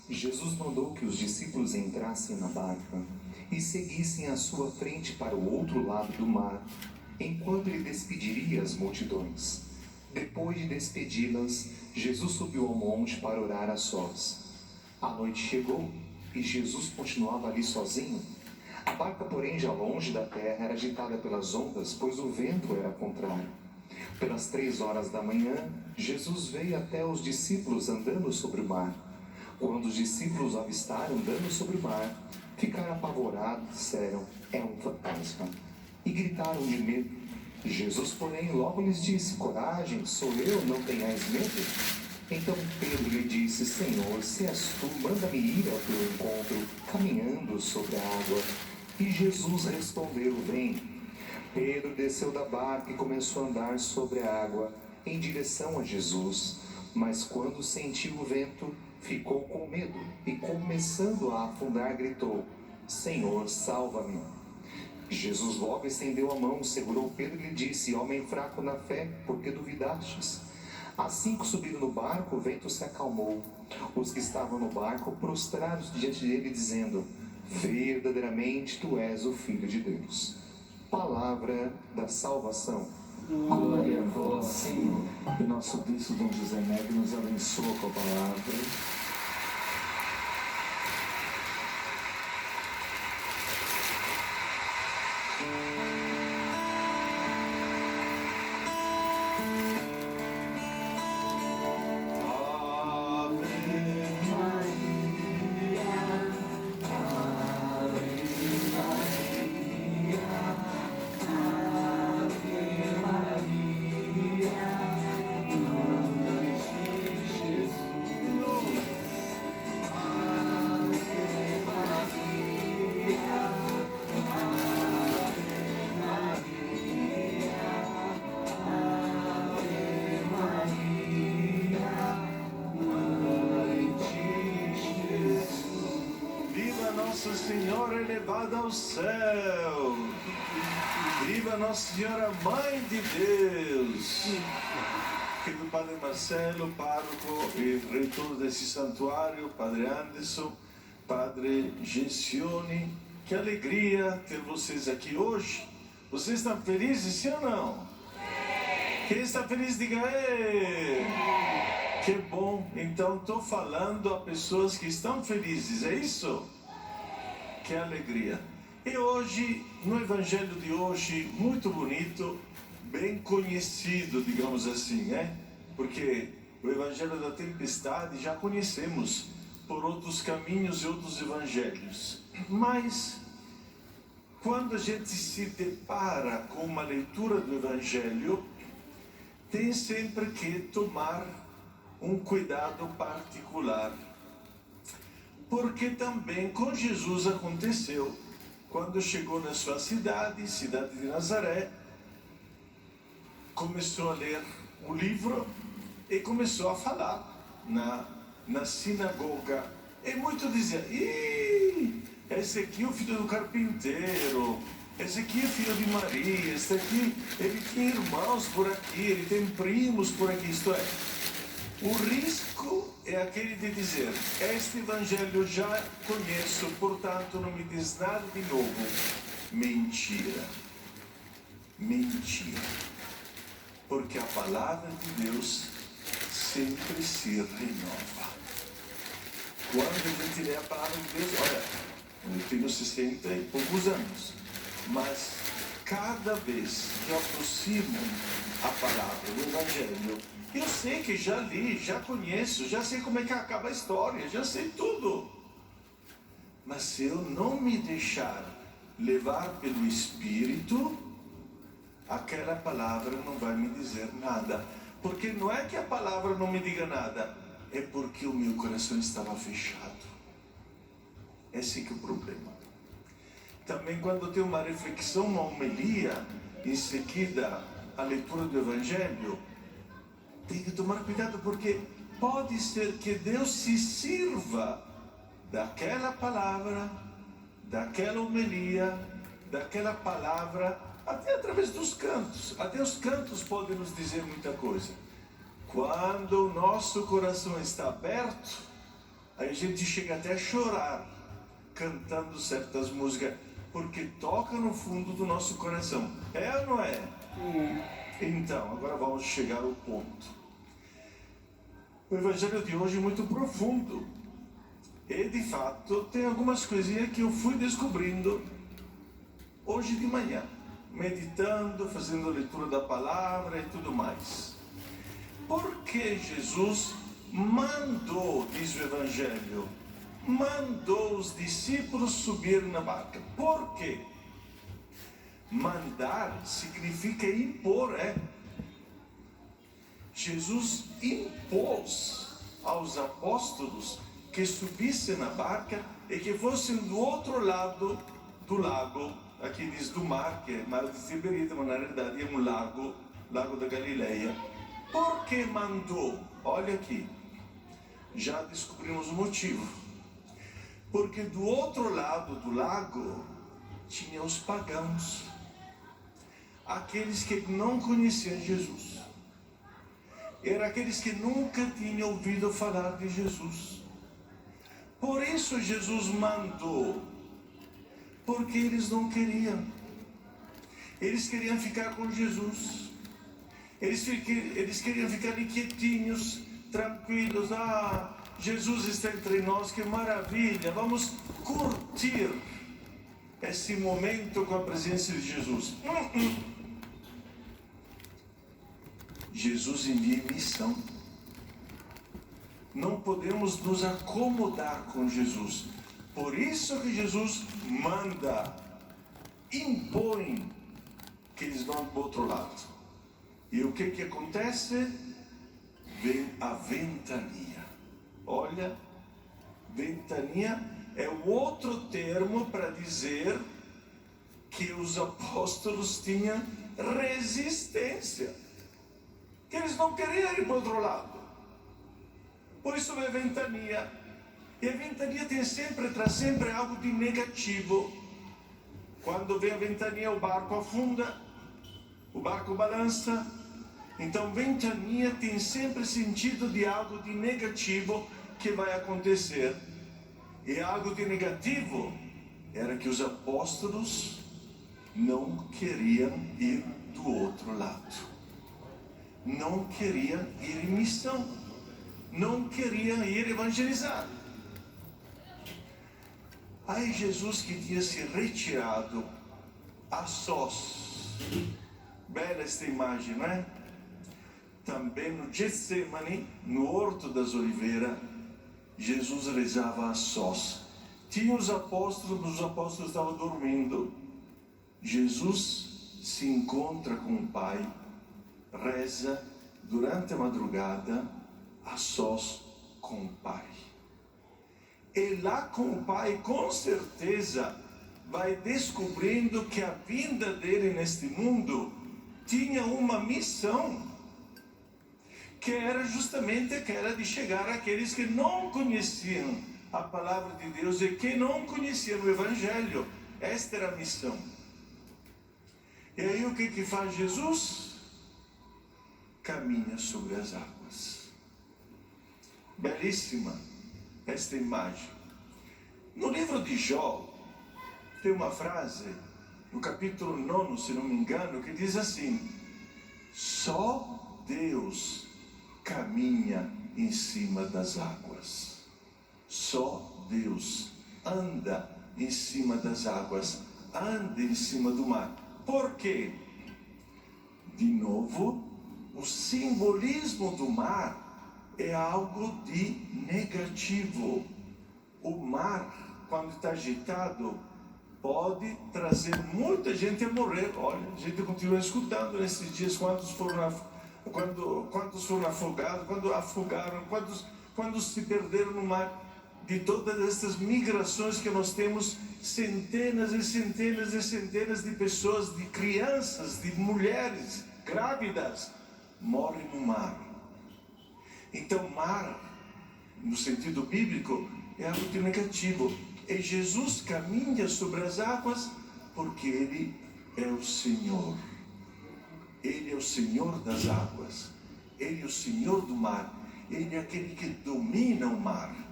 Jesus mandou que os discípulos entrassem na barca e seguissem à sua frente para o outro lado do mar, enquanto ele despediria as multidões. Depois de despedi-las, Jesus subiu ao monte para orar a sós. A noite chegou e Jesus continuava ali sozinho. A barca, porém, já longe da terra, era agitada pelas ondas, pois o vento era contrário. Pelas 3 horas da manhã, Jesus veio até os discípulos andando sobre o mar. Quando os discípulos o avistaram andando sobre o mar, ficaram apavorados, disseram: é um fantasma, e gritaram de medo. Jesus, porém, logo lhes disse: coragem, sou eu, não tenhais medo. Então Pedro lhe disse: Senhor, se és tu, manda-me ir ao teu encontro, caminhando sobre a água. E Jesus respondeu: vem. Pedro desceu da barca e começou a andar sobre a água, em direção a Jesus. Mas quando sentiu o vento, ficou com medo e, começando a afundar, gritou: Senhor, salva-me. Jesus logo estendeu a mão, segurou Pedro e lhe disse: homem fraco na fé, por que duvidastes? Assim que subiram no barco, o vento se acalmou. Os que estavam no barco prostraram-se diante dele, dizendo: verdadeiramente tu és o Filho de Deus. Palavra da salvação. Glória a vós, Senhor. E nosso bispo Dom José Neves nos abençoa com a palavra. Nossa Senhora elevada ao céu, viva Nossa Senhora Mãe de Deus. Querido Padre Marcelo, pároco e reitor desse santuário, Padre Anderson, Padre Gensione, que alegria ter vocês aqui hoje. Vocês estão felizes, sim ou não? Quem está feliz, diga ei! Que bom, então estou falando a pessoas que estão felizes, é isso? Que alegria. E hoje, no Evangelho de hoje, muito bonito, bem conhecido, digamos assim, né? Porque o Evangelho da Tempestade já conhecemos por outros caminhos e outros evangelhos. Mas, quando a gente se depara com uma leitura do Evangelho, tem sempre que tomar um cuidado particular. Porque também com Jesus aconteceu. Quando chegou na sua cidade de Nazaré, começou a ler o livro e começou a falar na sinagoga. E muitos diziam: ih, esse aqui é o filho do carpinteiro, esse aqui é filho de Maria, esse aqui, ele tem irmãos por aqui, ele tem primos por aqui. Isto é, o risco é aquele de dizer: este evangelho já conheço, portanto não me diz nada de novo. Mentira. Mentira. Porque a palavra de Deus sempre se renova. Quando a gente lê a palavra de Deus, olha, eu tenho 60 e poucos anos, mas cada vez que eu aproximo a palavra do evangelho, eu sei que já li, já conheço, já sei como é que acaba a história, já sei tudo. Mas se eu não me deixar levar pelo Espírito, aquela palavra não vai me dizer nada. Porque não é que a palavra não me diga nada, é porque o meu coração estava fechado. Esse que é o problema. Também quando tem uma reflexão, uma homilia, em seguida a leitura do Evangelho, tem que tomar cuidado, porque pode ser que Deus se sirva daquela palavra, daquela homilia, daquela palavra, até através dos cantos. Até os cantos podem nos dizer muita coisa. Quando o nosso coração está aberto, Aí a gente chega até a chorar cantando certas músicas, porque toca no fundo do nosso coração. É ou não é? Então, agora vamos chegar ao ponto. O evangelho de hoje é muito profundo. E de fato tem algumas coisinhas que eu fui descobrindo hoje de manhã, meditando, fazendo leitura da palavra e tudo mais. Por que Jesus mandou, diz o evangelho, mandou os discípulos subir na barca? Por quê? Mandar significa impor, Jesus impôs aos apóstolos que subissem na barca e que fossem do outro lado do lago, aqui diz do mar, que é mar de Tiberíades, mas na realidade é um lago da Galileia. Por que mandou? Olha aqui, já descobrimos o motivo. Porque do outro lado do lago tinha os pagãos, aqueles que não conheciam Jesus. Eram aqueles que nunca tinham ouvido falar de Jesus. Por isso Jesus mandou, porque eles não queriam. Eles queriam ficar com Jesus. Eles queriam ficar ali quietinhos, tranquilos. Ah, Jesus está entre nós, que maravilha, vamos curtir esse momento com a presença de Jesus. Jesus envia missão. Não podemos nos acomodar com Jesus. Por isso que Jesus manda, impõe que eles vão para o outro lado. E o que acontece? Vem a ventania. Olha, ventania é o outro termo para dizer que os apóstolos tinham resistência, que eles não queriam ir para o outro lado. Por isso vem a ventania. E a ventania traz sempre algo de negativo. Quando vem a ventania, o barco afunda, o barco balança. Então, ventania tem sempre sentido de algo de negativo que vai acontecer. E algo de negativo era que os apóstolos não queriam ir do outro lado. Não queriam ir em missão. Não queriam ir evangelizar. Aí Jesus, que tinha se retirado a sós. Bela esta imagem, não é? Também no Getsemane, no Horto das Oliveiras, Jesus rezava a sós. Tinha os apóstolos estavam dormindo. Jesus se encontra com o Pai, reza durante a madrugada, a sós com o Pai. E lá com o Pai, com certeza, vai descobrindo que a vinda dele neste mundo tinha uma missão, que era justamente aquela de chegar àqueles que não conheciam a palavra de Deus e que não conheciam o Evangelho. Esta era a missão. E aí o que faz Jesus? Caminha sobre as águas. Belíssima esta imagem. No livro de Jó, tem uma frase, no capítulo 9, se não me engano, que diz assim: só Deus caminha em cima das águas. Só Deus anda em cima das águas, anda em cima do mar. Por quê? De novo, o simbolismo do mar é algo de negativo. O mar, quando está agitado, pode trazer muita gente a morrer. Olha, a gente continua escutando nesses dias quantos foram afogados, quando afogaram, quando se perderam no mar. De todas essas migrações que nós temos, centenas e centenas e centenas de pessoas, de crianças, de mulheres grávidas, morrem no mar. Então, mar, no sentido bíblico, é algo de negativo. E Jesus caminha sobre as águas porque Ele é o Senhor. Ele é o Senhor das águas. Ele é o Senhor do mar. Ele é aquele que domina o mar.